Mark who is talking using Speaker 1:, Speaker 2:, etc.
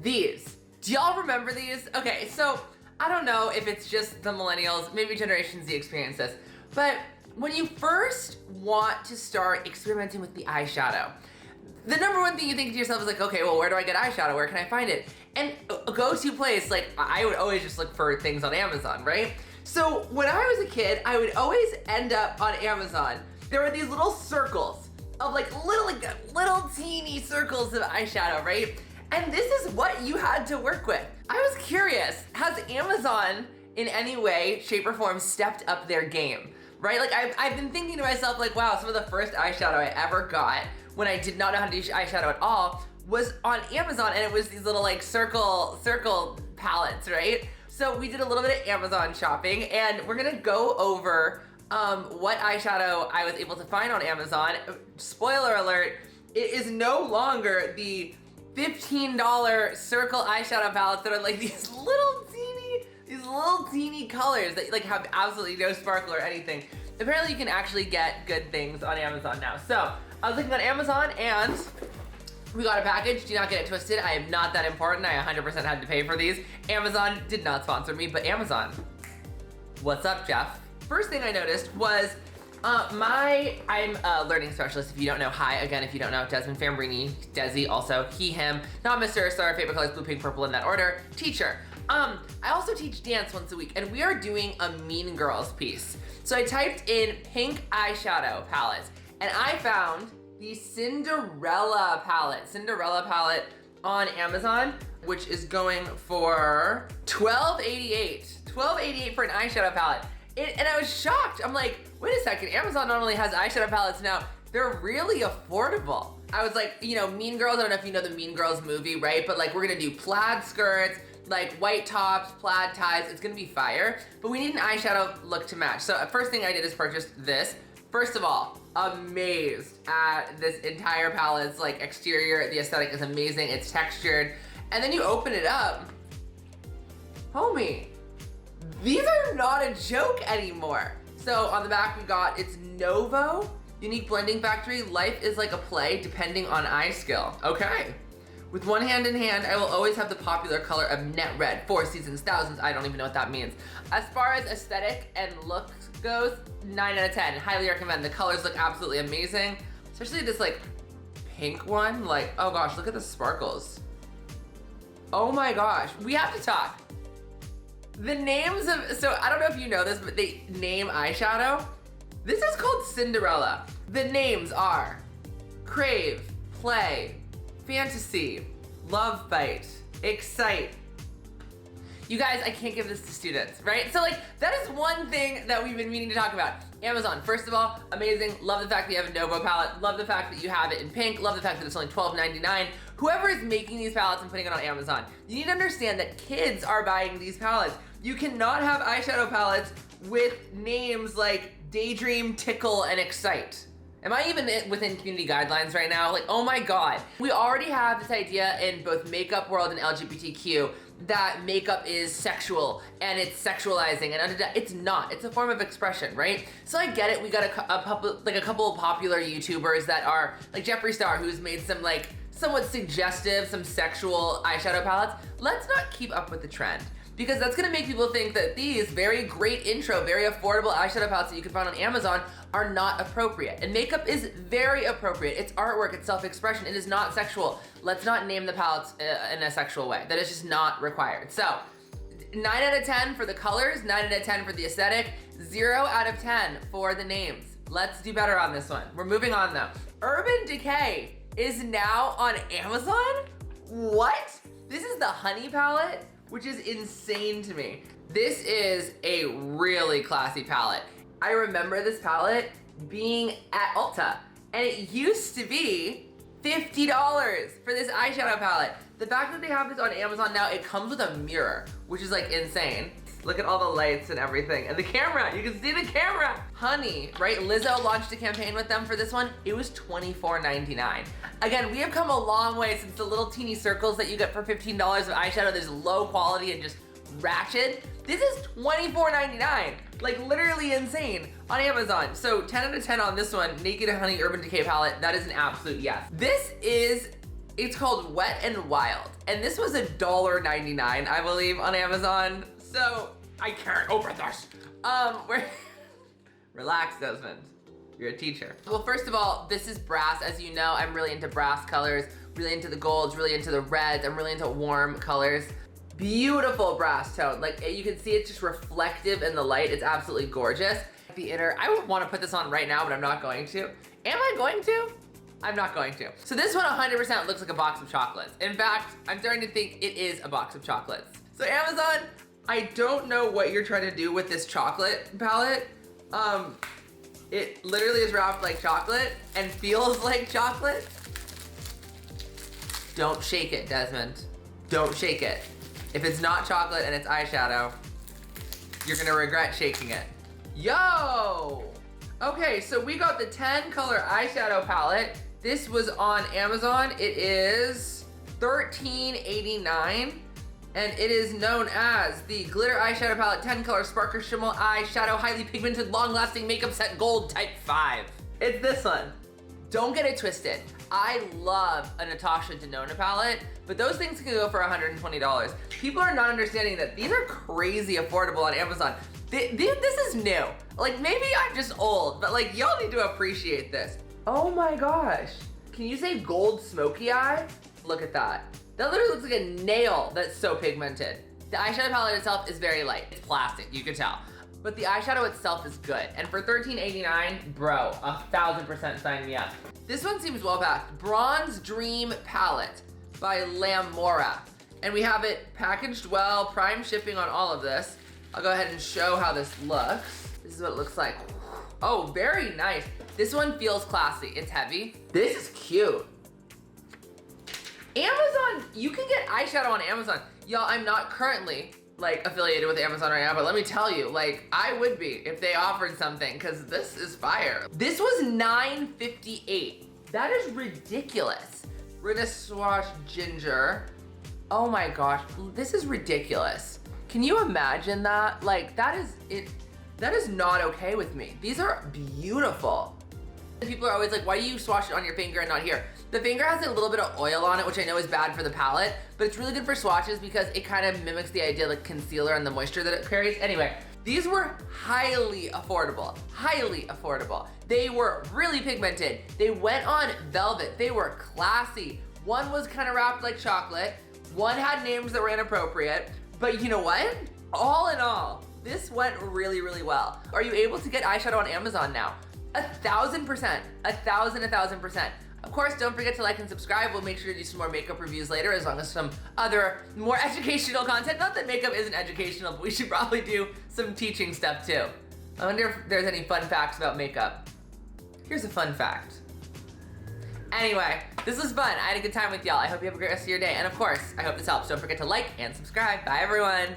Speaker 1: These. Do y'all remember these? Okay, so I don't know if it's just the millennials, maybe Generation Z experience this, but when you first want to start experimenting with the eyeshadow, the number one thing you think to yourself is like, okay, well, where do I get eyeshadow? Where can I find it? And a go-to place, like I would always just look for things on Amazon, right? So when I was a kid, I would always end up on Amazon. There were these little circles of like little teeny circles of eyeshadow, right? And this is what you had to work with. I was curious, has Amazon in any way, shape, or form stepped up their game, right? Like I've been thinking to myself like, wow, some of the first eyeshadow I ever got when I did not know how to do eyeshadow at all was on Amazon, and it was these little like circle palettes, right? So we did a little bit of Amazon shopping, and we're gonna go over what eyeshadow I was able to find on Amazon. Spoiler alert, it is no longer the $15 circle eyeshadow palettes that are like these little teeny colors that like have absolutely no sparkle or anything. Apparently you can actually get good things on Amazon now. So I was looking on Amazon and we got a package. Do not get it twisted. I am not that important. I 100% had to pay for these. Amazon did not sponsor me, but Amazon, what's up, Jeff? First thing I noticed was I'm a learning specialist. If you don't know, hi again. If you don't know, Desmond, Fambrini, Desi, also he, him, not Mr. Star, favorite colors, blue, pink, purple in that order, teacher. I also teach dance once a week, and we are doing a Mean Girls piece. So I typed in pink eyeshadow palettes, and I found the Cinderella palette on Amazon, which is going for $12.88 for an eyeshadow palette. And I was shocked. I'm like, wait a second, Amazon not only has eyeshadow palettes now, they're really affordable. I was like, you know, Mean Girls, I don't know if you know the Mean Girls movie, right? But like, we're gonna do plaid skirts, like white tops, plaid ties, it's gonna be fire. But we need an eyeshadow look to match. So first thing I did is purchase this. First of all, amazed at this entire palette's like exterior. The aesthetic is amazing, it's textured. And then you open it up, homie, these are not a joke anymore. So on the back we got, it's Novo, Unique Blending Factory, life is like a play depending on eye skill. Okay. With one hand in hand, I will always have the popular color of net red, 4 seasons, thousands, I don't even know what that means. As far as aesthetic and looks goes, 9 out of 10, highly recommend. The colors look absolutely amazing, especially this like pink one. Like, oh gosh, look at the sparkles. Oh my gosh, we have to talk. The names of, so I don't know if you know this, but they name eyeshadow. This is called Cinderella. The names are Crave, Play, Fantasy, Love Bite, Excite. You guys, I can't give this to students, right? So like, that is one thing that we've been meaning to talk about. Amazon, first of all, amazing. Love the fact that you have a Novo palette. Love the fact that you have it in pink. Love the fact that it's only $12.99. Whoever is making these palettes and putting it on Amazon, you need to understand that kids are buying these palettes. You cannot have eyeshadow palettes with names like Daydream, Tickle, and Excite. Am I even within community guidelines right now? Like, oh my God. We already have this idea in both makeup world and LGBTQ that makeup is sexual and it's sexualizing, and it's not. It's a form of expression, right? So I get it. We got a couple of popular YouTubers that are like Jeffree Star, who's made some like somewhat suggestive, some sexual eyeshadow palettes. Let's not keep up with the trend, because that's gonna make people think that these very great intro, very affordable eyeshadow palettes that you can find on Amazon are not appropriate. And makeup is very appropriate. It's artwork, it's self-expression, it is not sexual. Let's not name the palettes in a sexual way. That is just not required. So, 9 out of 10 for the colors, 9 out of 10 for the aesthetic, 0 out of 10 for the names. Let's do better on this one. We're moving on though. Urban Decay is now on Amazon? What? This is the Honey palette, which is insane to me. This is a really classy palette. I remember this palette being at Ulta, and it used to be $50 for this eyeshadow palette. The fact that they have this on Amazon now, it comes with a mirror, which is like insane. Look at all the lights and everything. And the camera, you can see the camera. Honey, right? Lizzo launched a campaign with them for this one. It was $24.99. Again, we have come a long way since the little teeny circles that you get for $15 of eyeshadow. There's low quality and just ratchet. This is $24.99. Like literally insane on Amazon. So 10 out of 10 on this one. Naked Honey Urban Decay palette. That is an absolute yes. This is It's called Wet and Wild. And this was $1.99, I believe, on Amazon. So I can't open this. Relax, Desmond. You're a teacher. Well, first of all, this is brass. As you know, I'm really into brass colors, really into the golds, really into the reds. I'm really into warm colors. Beautiful brass tone. Like, you can see it's just reflective in the light. It's absolutely gorgeous. The inner, I would want to put this on right now, but I'm not going to. Am I going to? I'm not going to. So this one 100% looks like a box of chocolates. In fact, I'm starting to think it is a box of chocolates. So Amazon, I don't know what you're trying to do with this chocolate palette. It literally is wrapped like chocolate and feels like chocolate. Don't shake it, Desmond. Don't shake it. If it's not chocolate and it's eyeshadow, you're gonna regret shaking it. Yo! Okay, so we got the 10 color eyeshadow palette. This was on Amazon. It is $13.89, and it is known as the Glitter Eyeshadow Palette 10 Color Sparkle Shimmer Eyeshadow Highly Pigmented Long Lasting Makeup Set Gold Type 5. It's this one. Don't get it twisted. I love a Natasha Denona palette, but those things can go for $120. People are not understanding that these are crazy affordable on Amazon. This is new. Like, maybe I'm just old, but like, y'all need to appreciate this. Oh my gosh. Can you say gold smoky eye? Look at that. That literally looks like a nail that's so pigmented. The eyeshadow palette itself is very light. It's plastic, you can tell. But the eyeshadow itself is good. And for $13.89, bro, 1000% sign me up. This one seems well packed. Bronze Dream Palette by Lamora. And we have it packaged well, prime shipping on all of this. I'll go ahead and show how this looks. This is what it looks like. Oh, very nice. This one feels classy. It's heavy. This is cute. Amazon, you can get eyeshadow on Amazon. Y'all, I'm not currently like affiliated with Amazon right now, but let me tell you, like, I would be if they offered something, because this is fire. This was $9.58. That is ridiculous. We're gonna swatch Ginger. Oh my gosh, this is ridiculous. Can you imagine that? Like, that is not okay with me. These are beautiful. People are always like, why do you swatch it on your finger and not here? The finger has a little bit of oil on it, which I know is bad for the palette, but it's really good for swatches because it kind of mimics the idea of like concealer and the moisture that it carries. Anyway, these were highly affordable, highly affordable. They were really pigmented. They went on velvet. They were classy. One was kind of wrapped like chocolate. One had names that were inappropriate, but you know what? All in all, this went really, really well. Are you able to get eyeshadow on Amazon now? 1000%, 1000%. Of course, don't forget to like and subscribe. We'll make sure to do some more makeup reviews later, as long as some other more educational content. Not that makeup isn't educational, but we should probably do some teaching stuff too. I wonder if there's any fun facts about makeup. Here's a fun fact. Anyway, this was fun. I had a good time with y'all. I hope you have a great rest of your day. And of course, I hope this helps. Don't forget to like and subscribe. Bye, everyone.